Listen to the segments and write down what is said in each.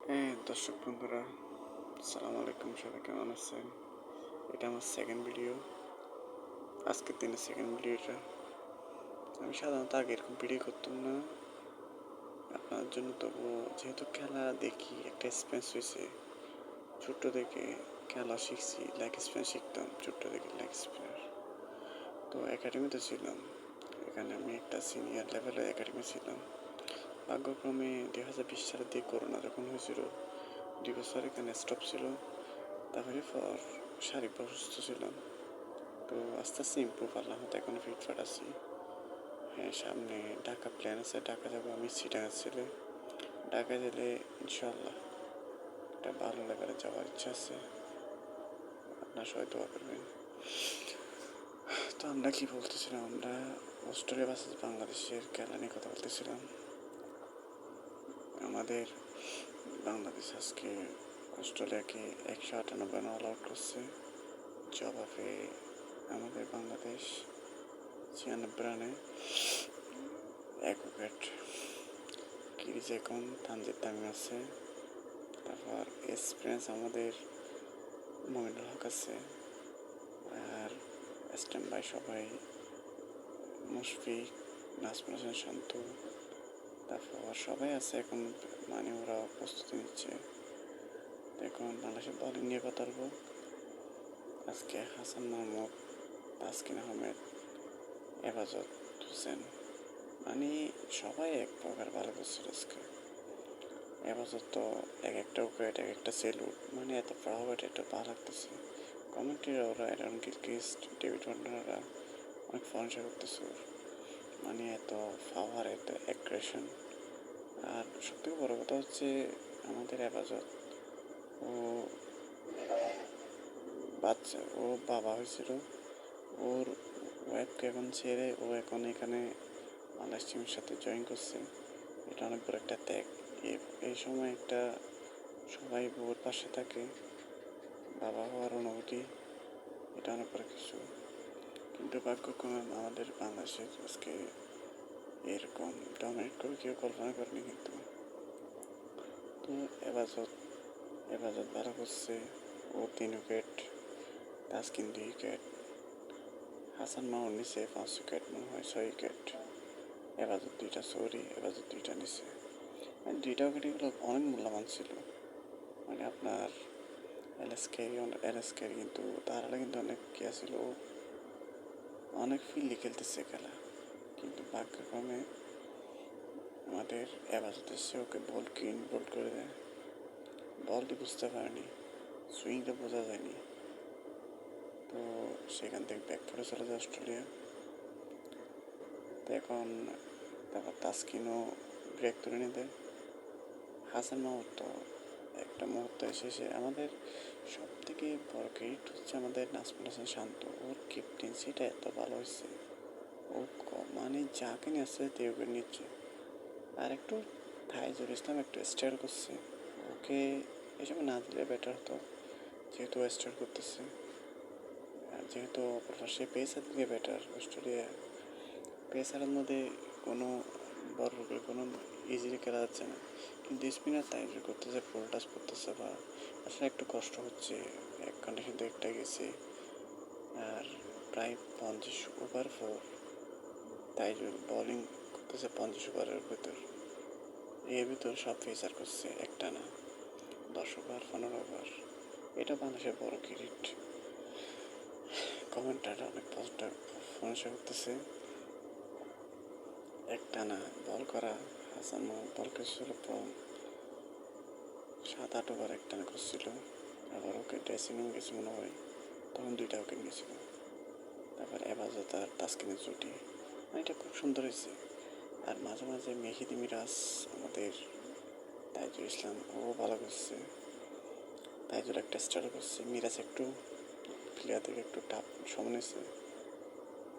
দর্শক বন্ধুরা, আসসালামু আলাইকুম। সবাই কেমন আছেন? এটা আমার সেকেন্ড ভিডিও, আজকের দিনের সেকেন্ড ভিডিওটা। আমি সাধারণত আগে এরকম ভিডিও করতাম না আপনার জন্য, তবু যেহেতু খেলা দেখি একটা এক্সপিরিয়েন্স হয়েছে। ছোট্ট থেকে খেলা শিখছি, লেগ স্পিনার শিখতাম ছোট্ট থেকে, লেগ স্পিনার। তো একাডেমিতে ছিলাম, এখানে আমি একটা সিনিয়র লেভেলের একাডেমি ছিলাম। ভাগ্যক্রমে 2020 সালের দিকে করোনা যখন হয়েছিল, 2 বছর এখানে স্টপ ছিল। তারপরে শারীরিক অসুস্থ ছিলাম। তো আস্তে আস্তে ইম্প্রুভ, আল্লাহ মতো এখনও ফিটফাট আছি। হ্যাঁ, সামনে ঢাকা প্ল্যান আছে, ঢাকা যাবো। আমি চিটাগাং ছেলে, ঢাকা গেলে ইনশাল্লাহ একটা ভালো লেভেলে যাওয়ার ইচ্ছা আছে। আপনার সবাই দোয়া করবেন। তো আমরা কি বলতেছিলাম, আমরা অস্ট্রেলিয়া ভার্সেস বাংলাদেশের খেলা নিয়ে কথা বলতেছিলাম। আমাদের বাংলাদেশ আজকে অস্ট্রেলিয়াকে 198 রান অল আউট করছে। জবাবে আমাদের বাংলাদেশ 96 রানে 1 উইকেট। কিরিজ এখন তানজিদ তামিম আছে। তারপর এক্সপিরিয়েন্স আমাদের মমিনুল হক আছে, আর স্ট্যান্ড বাই সবাই মুশফিক, নাজমুল হাসান শান্ত, তারপর সবাই আছে এখন। মানে ওরা প্রস্তুতি নিচ্ছে। এখন বাংলাদেশের বলিং নিয়ে কথা বলবো। আজকে হাসান মাহমুদ, তাসকিন আহমেদ, হেফাজত হোসেন, মানে সবাই এক প্রকার ভালো করছিল আজকে। হেফাজত তো এক একটা উইকেট, এক একটা সেলুট, মানে এত প্রাউড, এটা ভালো লাগতেছে। কমেন্ট্রিরা ওরা এরকম গিলক্রিস্ট, ডেভিড ওয়ার্নাররা অনেক প্রশংসা করতেছে ওর, মানে এত পাওয়ার, এত অ্যাগ্রেশন। আর সবথেকে বড় কথা হচ্ছে আমাদের হেফাজত, ও বাচ্চা, ও বাবা হয়েছিল, ওর ওয়াইফকে এখন ছেড়ে ও এখন এখানে বাংলাদেশ টিমের সাথে জয়েন করছে। এটা অনেক বড় একটা ত্যাগ। এই সময় একটা সবাই বউর পাশে থাকে, বাবা হওয়ার অনুভূতি, এটা অনেক বড় কিছু। কিন্তু ভাগ্যক্রমে আমাদের বাংলাদেশের আজকে এরকম ডমিনেট করে কেউ কল্পনা করেনি। কিন্তু তো হেফাজত ভালো করছে, ও 3 উইকেট, তাসকিন 2 উইকেট, হাসান মাহমুদ নিচে 5 উইকেট, মনে হয় 6 উইকেট। হেফাজত 2টা নিচে, মানে 2টা উইকেটগুলো অনেক মূল্যবান ছিল। মানে আপনার এলএস ক্যারি কিন্তু তার আগে কিন্তু অনেক কেয়া ছিল, অনেক ফিল্ডে খেলতেছে খেলা। কিন্তু ভাগ্যক্রমে আমাদের হেফাজত এসে ওকে বল করে দেয়। বলটি বুঝতে পারেনি, সুইংটা বোঝা যায়নি, তো সেখান থেকে ব্যাক করে চলে যায় অস্ট্রেলিয়া। তো এখন তারপর তাসকিনও ব্রেক তুলে নিয়ে দেয়। হাসান মাহমুদ তো একটা মুহূর্ত এসেছে। আমাদের সব থেকে বড় ক্রেডিট হচ্ছে আমাদের নাজমুল হাসান শান্ত, ওর ক্যাপ্টেন্সিটা এত ভালো হয়েছে। ও মানে যাকে নিয়ে আসছে তেউকে নিচ্ছে। আর একটু তাইজুল ইসলাম একটু স্টাইল করছে, ওকে এই সময় না দিলে বেটার হতো, যেহেতু স্টাইল করতেছে। আর যেহেতু সে পেসার দিকে বেটার, অস্ট্রেলিয়া পেসারের মধ্যে কোনো বড় রূপে কোনো ইজিলি খেলা যাচ্ছে না। কিন্তু স্পিনার তাইজুল করতেছে, ফুল টাচ করতেছে, বা আসলে একটু কষ্ট হচ্ছে। এক কন্ডিশন তো একটা গেছে। আর প্রায় 50 ওভার 4 তাইজুল বোলিং করতেছে 50 ওভারের ভিতর। এর ভিতর সব ফেসার করছে একটা না, 10 ওভার 15 ওভার। এটা বাংলাদেশের বড় ক্রেডিট। কমেন্টাররা অনেক পজিটিভ প্রশংসা করতেছে। একটা না বল করা, হাসান মাহমুদ বল করছিল 7-8 ওভার একটানা করছিল। আবার ওকে ড্রেসিং রুম গেছে মনে হয়, তখন 2টা উইকেট নিয়েছিল। তারপর হেফাজত আর তাসকিনের জুটি, মানে এটা খুব সুন্দর হয়েছে। আর মাঝে মাঝে মেহেদি মিরাজ, আমাদের তাইজুল ইসলাম, ও ভালো করছে। তাইজুল একটা স্টার্ট করছে, মিরাজ একটু প্লেয়ার থেকে একটু টাফ সমানেছে,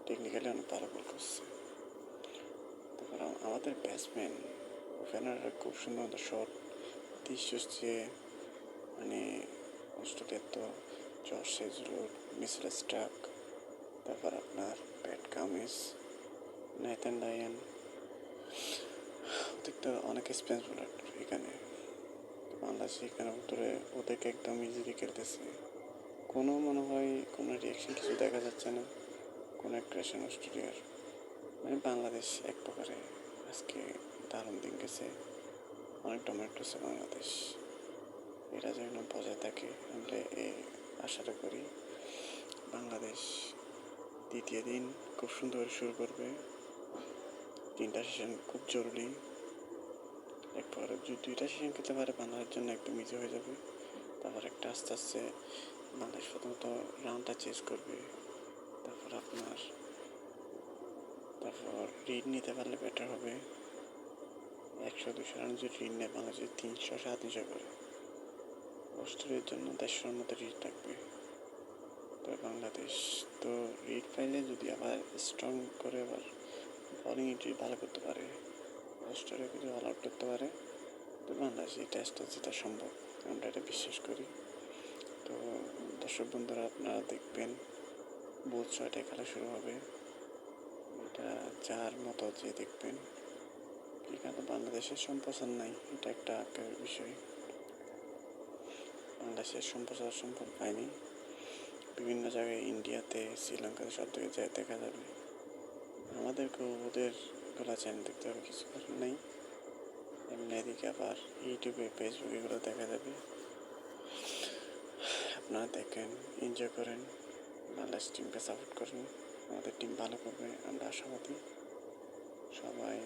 টেকনিক্যালি অনেক ভালো বল করছে। তারপর আমাদের ব্যাটসম্যান ওপেনাররা খুব সুন্দর শট দৃশ্য হচ্ছে, মানে অস্ট্রেলিয়ার তো জশ হেজলউড, মিচেল স্টার্ক, তারপর আপনার প্যাট কামিন্স, নেথান লায়ন, ওদের তো অনেক এক্সপিরিয়েন্স বোলার এখানে। বাংলাদেশ এখানে উত্তরে ওদেরকে একদম ইজিলি খেলতেছে। কোনো মনে হয় কোনো রিয়াকশন কিছু দেখা যাচ্ছে না, কোনো অ্যাগ্রেশন অস্ট্রেলিয়ার। মানে বাংলাদেশ এক প্রকারে আজকে দারুণ দিন গেছে, অনেক ডমিনেট করছে বাংলাদেশ। এটা যেন বজায় থাকে আমরা এই আশাটা করি। বাংলাদেশ দ্বিতীয় দিন খুব সুন্দর করে শুরু করবে। 3টা সেশন খুব জরুরি। এক প্রকার যদি 2টা সেশন খেলতে পারে বাংলাদেশের জন্য একদম ইজি হয়ে যাবে। তারপর একটা আস্তে আস্তে বাংলাদেশ প্রথমত রানটা চেঞ্জ করবে। তারপর রিড নিতে পারলে বেটার হবে। 100-200 রান যদি রিড নেয়, বাংলাদেশ 300-350 করে। অস্ট্রেলিয়ার জন্য 150 মতো রিড থাকবে। তো বাংলাদেশ তো রিড পাইলে যদি আবার স্ট্রং করে আবার বোলিং যদি ভালো করতে পারে, অস্ট্রেলিয়া যদি অল আউট করতে পারে, তো বাংলাদেশ এই টেস্টটা জেতা সম্ভব, আমরা এটা বিশ্বাস করি। তো দর্শক বন্ধুরা, আপনারা দেখবেন বুধ 6টায় খেলা শুরু হবে। এটা যার মতো যে দেখবেন, এখানে বাংলাদেশের সম্প্রচার নাই, এটা একটা আগ্রহের বিষয়। বাংলাদেশের সম্প্রচার সম্ভব পায়নি, বিভিন্ন জায়গায় ইন্ডিয়াতে, শ্রীলঙ্কাতে সব দিকে যায় দেখা যাবে। আমাদেরকেও ওদের গলা চ্যানেল দেখতে হবে, কিছু করার নেই। এমনি এদিকে আবার ইউটিউবে, ফেসবুকে এগুলো দেখা যাবে। আপনারা দেখেন, এনজয় করেন, বাংলাদেশ টিমকে সাপোর্ট করেন। আমাদের টিম ভালো করবে, আমরা আশাবাদী। সবাই